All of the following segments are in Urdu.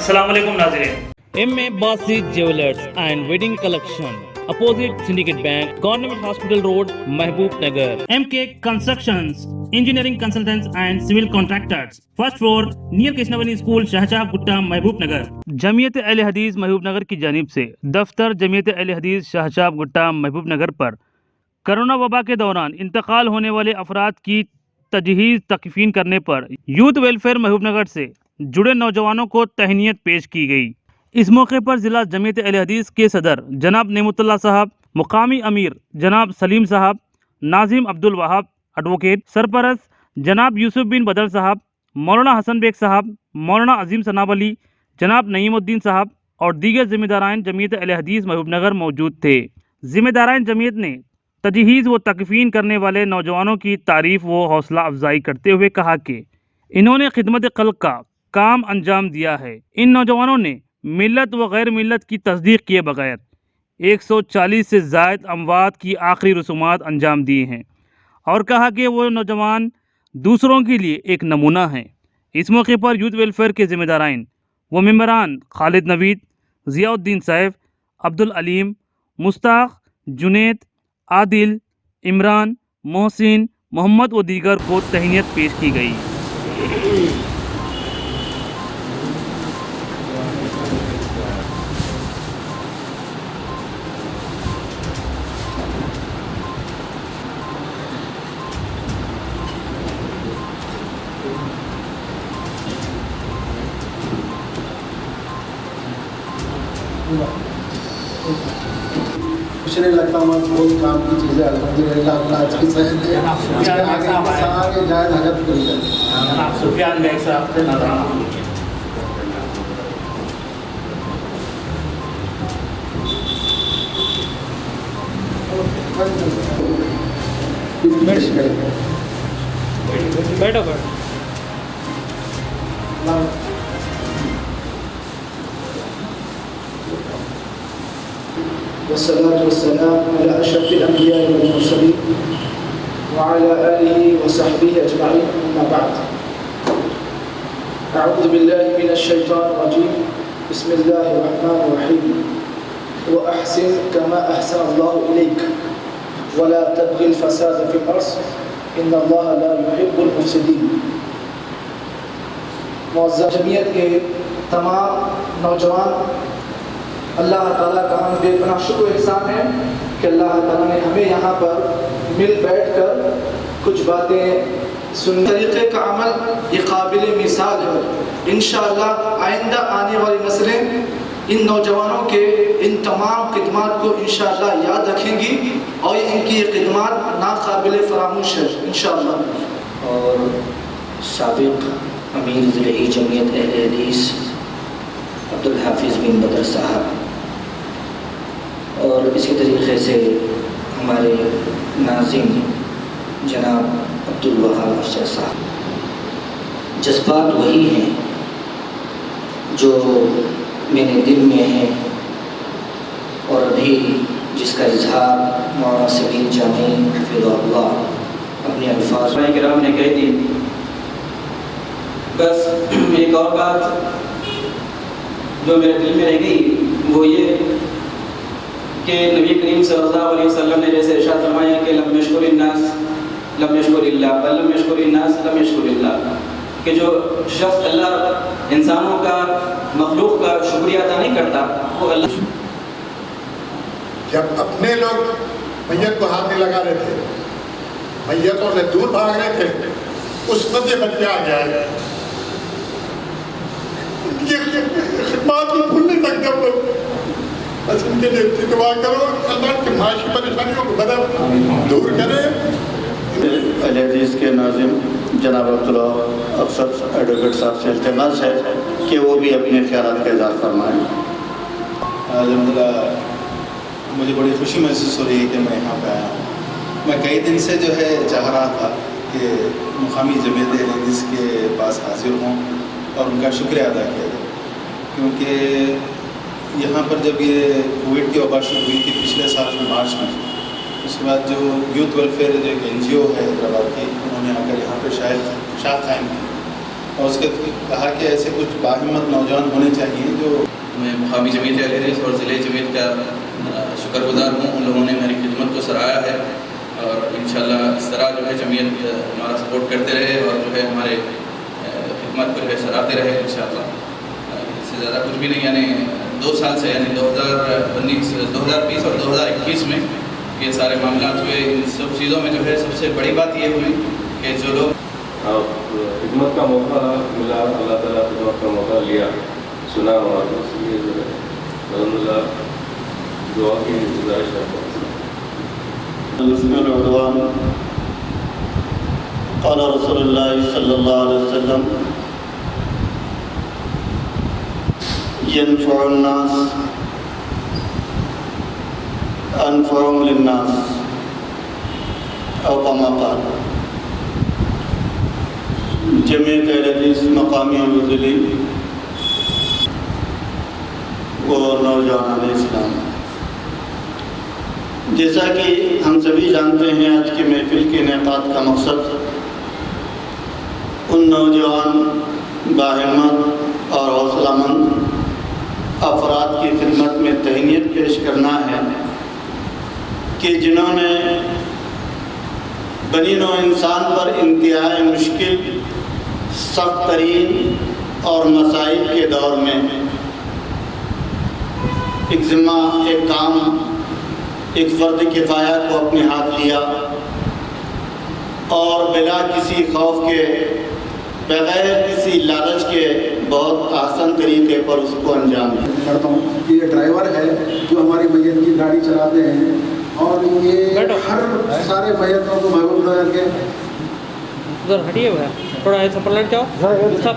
السلام علیکم ناظرین. M.A. Basit Jewelers and Wedding Collection, opposite Syndicate Bank, Government Hospital Road, Mahbub Nagar. MK Constructions, Engineering Consultants and Civil Contractors. First floor, near Krishnavani School, Shahjah Gutta, Mahbub Nagar. جمعیت اہل حدیث محبوب نگر کی جانب سے دفتر جمعیت اہل حدیث شاہجاب گٹا محبوب نگر پر کرونا وبا کے دوران انتقال ہونے والے افراد کی تجہیز تکفین کرنے پر یوتھ ویلفیئر محبوب نگر سے جڑے نوجوانوں کو تہنیت پیش کی گئی. اس موقع پر ضلع جمعیت اہل حدیث کے صدر جناب نعمت اللہ صاحب، مقامی امیر جناب سلیم صاحب، ناظم عبد الوہاب ایڈوکیٹ، سرپرست جناب یوسف بن بدر صاحب، مولانا حسن بیگ صاحب، مولانا عظیم ثناب علی، جناب نعیم الدین صاحب اور دیگر ذمہ داران جمعیت اہل حدیث محبوب نگر موجود تھے. ذمہ داران جمعیت نے تجہیز و تکفین کرنے والے نوجوانوں کی تعریف و حوصلہ افزائی کرتے ہوئے کہا کہ انہوں نے خدمت خلق کا کام انجام دیا ہے. ان نوجوانوں نے ملت و غیر ملت کی تصدیق کیے بغیر 140 سے زائد اموات کی آخری رسومات انجام دی ہیں اور کہا کہ وہ نوجوان دوسروں کے لیے ایک نمونہ ہیں. اس موقع پر یوتھ ویلفیئر کے ذمہ داران و ممبران خالد نوید، ضیاء الدین سیف، عبدالعلیم، مستاق، جنید، عادل، عمران، محسن، محمد و دیگر کو تہنیت پیش کی گئی. کچھ نہیں لگتا ہمارے بہت کام کی چیزیں الحمدللہ اللہ آج کی صحت ہے. اس کے آگے جائز حاجت کری جائے. جناب سفیان بیگ صاحب سے نظرانہ. بیٹھو والصلاة والسلام على أشرف الأنبياء والمرسلين وعلى آله وصحبه أجمعين. أما بعد، أعوذ بالله من الشيطان الرجيم. بسم الله الرحمن الرحيم. وأحسن كما أحسن الله إليك ولا تبغي الفساد في الأرض إن الله لا يحب المفسدين. معزز جمعیت کے تمام نوجوان، اللہ تعالیٰ کا ہم بے پناہ شکر و احسان ہے کہ اللہ تعالیٰ نے ہمیں یہاں پر مل بیٹھ کر کچھ باتیں سن. طریقے کا عمل یہ قابل مثال ہے. انشاءاللہ آئندہ آنے والی نسلیں ان نوجوانوں کے ان تمام خدمات کو انشاءاللہ یاد رکھیں گی اور ان کی یہ خدمات ناقابل فراموش ہے انشاءاللہ. اور سابق امیر ضلعی جمعیت اہل حدیث عبدالحافظ بن بدر صاحب اور اسی طریقے سے ہمارے ناظم جناب عبدالوہاب افسر صاحب. جذبات وہی ہیں جو میرے دل میں ہیں اور ابھی جس کا اظہار مولانا سمیر جامعی حفظہ اللہ اپنے الفاظ کرام نے کہہ دی. بس ایک اور بات جو میرے دل میں رہ گئی وہ یہ کہ نبی کریم صلی اللہ علیہ وسلم نے جیسے ارشاد فرمایا کہ لم یشکر الناس لم یشکر اللہ بل لم یشکر الناس لم یشکر اللہ، کہ جو شخص اللہ انسانوں کا مخلوق کا شکریہ ادا نہیں کرتا وہ اللہ. جب اپنے لوگ میت کو ہاتھ نہیں لگا رہے تھے، میتوں سے دور بھاگ رہے تھے، اس وقت یہ بچے آ گیا. خدمات کو بھول نہیں سکتے ہم لوگ. بس ان کے لیے دعا کرو اللہ کی معاشی پریشانیوں کو بدل دور کرے. اہل حدیث کے ناظم جناب عبداللہ افسر ایڈوکیٹ صاحب سے التماس ہے کہ وہ بھی اپنے خیالات کا اظہار فرمائیں. الحمدللہ مجھے بڑی خوشی محسوس ہو رہی ہے کہ میں یہاں پہ آیا ہوں. میں کئی دن سے جو ہے چاہ رہا تھا کہ مقامی جمعیت اہل حدیث کے پاس حاضر ہوں اور ان کا شکریہ ادا کیا جائے، کیونکہ یہاں پر جب یہ کووڈ کی وبا شروع ہوئی تھی پچھلے سال مارچ میں، اس کے بعد جو یوتھ ویلفیئر جو ایک این جی او ہے حیدرآباد کی، انہوں نے آ کر یہاں پہ شاخ قائم کی اور اس کے کہا کہ ایسے کچھ باہمت نوجوان ہونے چاہیے میں مقامی جمعیت اہل حدیث اور ضلع جمعیت کا شکر گزار ہوں. ان لوگوں نے میری خدمت کو سراہا ہے اور انشاءاللہ اس طرح جو ہے جمعیت ہمارا سپورٹ کرتے رہے اور جو ہے ہمارے خدمت کو جو ہے سراہتے رہے انشاءاللہ. اس سے زیادہ کچھ بھی نہیں. یعنی 2 سال سے یعنی 2020 اور 2021 میں یہ سارے معاملات ہوئے. ان سب چیزوں میں جو ہے سب سے بڑی بات یہ ہوئی کہ جو لوگ خدمت کا موقع ملا, اللہ تعالیٰ خدمت کا موقع لیا, سنا اور اس لیے جو ہے الحمد للہ دعا کی گزارش کرتا ہوں. بسم العدوان قال رسول اللہ صلی اللہ علیہ وسلم ينفع الناس انفعهم للناس او كما قال. جمعیت اہل حدیث مقامی اور ضلعی و نوجوانان اسلام, جیسا کہ ہم سبھی جانتے ہیں آج کی محفل کے انعقاد کا مقصد ان نوجوان باہمت اور حوصلہ مند افراد کی خدمت میں تہنیت پیش کرنا ہے کہ جنہوں نے بنی نوع انسان پر انتہائی مشکل, سخت ترین اور مصائب کے دور میں ایک ذمہ, ایک کام, ایک فرض کفایہ کو اپنے ہاتھ لیا اور بلا کسی خوف کے, بغیر کسی لالچ کے بہت آسان طریقے پر اس کو انجام دیا. کرتا ہوں کہ یہ ڈرائیور ہے جو ہماری میت کی گاڑی چلاتے ہیں اور یہ ہر سارے میتوں کو محبوب نگر کے ادھر ہٹیے ہوئے تھوڑا ایسا پلٹ جاؤ سب.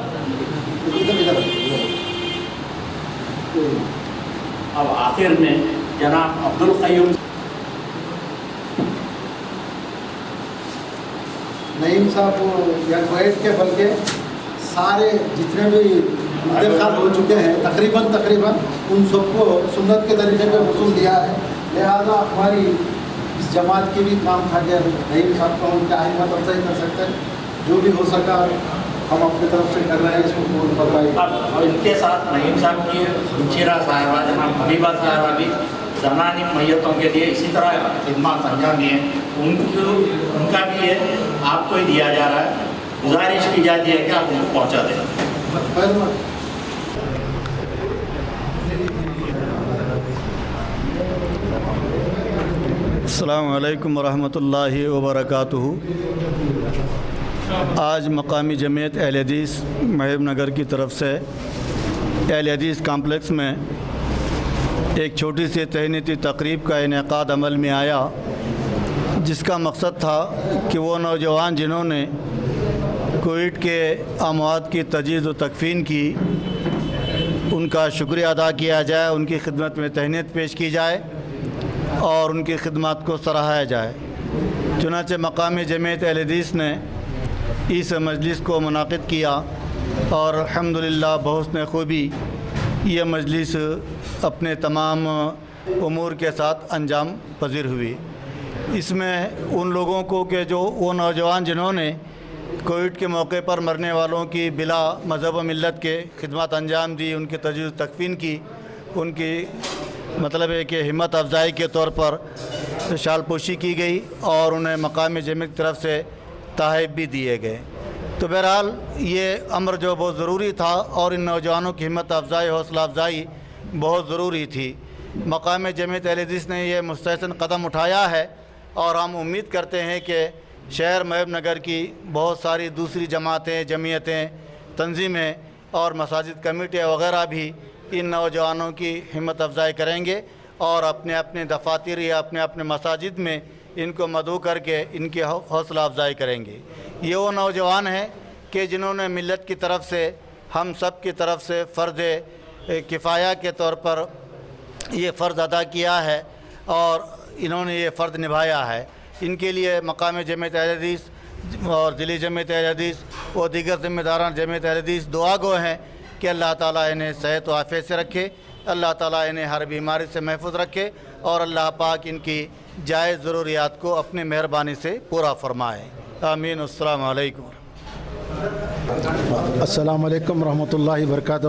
اب آخر میں جناب عبدالقیوم نعیم صاحب یا کویت کے بلکہ سارے جتنے بھی انتقال ہو چکے ہیں تقریباً ان سب کو سنت کے طریقے پہ وصول دیا ہے. لہذا ہماری اس جماعت کی بھی کام تھا کہ نعیم صاحب کو ان کا ہمت افزائی کر سکتے ہیں. جو بھی ہو سکا ہم اپنی طرف سے کر رہے ہیں, اس کو قبول فرمائیے. اور ان کے ساتھ نعیم صاحب کی ہمشیرہ صاحبہ جناب حبیبہ صاحبہ بھی زنانی میتوں کے لیے اسی طرح خدمات انجام دیے. ان کا بھی یہ آپ کو ہی دیا جا رہا ہے. گزارش کی جاتی ہے کہ آپ ان کو پہنچا دیں. السلام علیکم ورحمۃ اللہ وبرکاتہ. آج مقامی جمعیت اہل حدیث محبوب نگر کی طرف سے اہل حدیث کمپلیکس میں ایک چھوٹی سی تہنیتی تقریب کا انعقاد عمل میں آیا, جس کا مقصد تھا کہ وہ نوجوان جنہوں نے کووڈ کے اموات کی تجہیز و تکفین کی, ان کا شکریہ ادا کیا جائے, ان کی خدمت میں تہنیت پیش کی جائے اور ان کی خدمات کو سراہا جائے. چنانچہ مقامی جمعیت اہل حدیث نے اس مجلس کو منعقد کیا اور الحمدللہ بحسن خوبی یہ مجلس اپنے تمام امور کے ساتھ انجام پذیر ہوئی. اس میں ان لوگوں کو کہ جو وہ نوجوان جنہوں نے کووڈ کے موقع پر مرنے والوں کی بلا مذہب و ملت کے خدمات انجام دی, ان کی تجہیز تکفین کی, ان کی مطلب ہے کہ ہمت افزائی کے طور پر شال پوشی کی گئی اور انہیں مقامی جمعیت کی طرف سے تحائف بھی دیے گئے. تو بہرحال یہ امر جو بہت ضروری تھا اور ان نوجوانوں کی ہمت افزائی, حوصلہ افزائی بہت ضروری تھی. مقامی جمعیت اہل حدیث نے یہ مستحسن قدم اٹھایا ہے اور ہم امید کرتے ہیں کہ شہر محبوب نگر کی بہت ساری دوسری جماعتیں, جمعیتیں, تنظیمیں اور مساجد کمیٹیاں وغیرہ بھی ان نوجوانوں کی ہمت افزائی کریں گے اور اپنے اپنے دفاتر یا اپنے اپنے مساجد میں ان کو مدعو کر کے ان کی حوصلہ افزائی کریں گے. یہ وہ نوجوان ہیں کہ جنہوں نے ملت کی طرف سے, ہم سب کی طرف سے فرض کفایہ کے طور پر یہ فرض ادا کیا ہے اور انہوں نے یہ فرض نبھایا ہے. ان کے لیے مقام جمعیت اہل حدیث اور ضلعی جمعیت اہل حدیث اور دیگر ذمہ داران جمعیت اہل حدیث دعا گو ہیں کہ اللہ تعالیٰ انہیں صحت و عافیت سے رکھے, اللہ تعالیٰ انہیں ہر بیماری سے محفوظ رکھے اور اللہ پاک ان کی جائز ضروریات کو اپنی مہربانی سے پورا فرمائے. آمین. السلام علیکم. السلام علیکم ورحمۃ اللہ وبرکاتہ.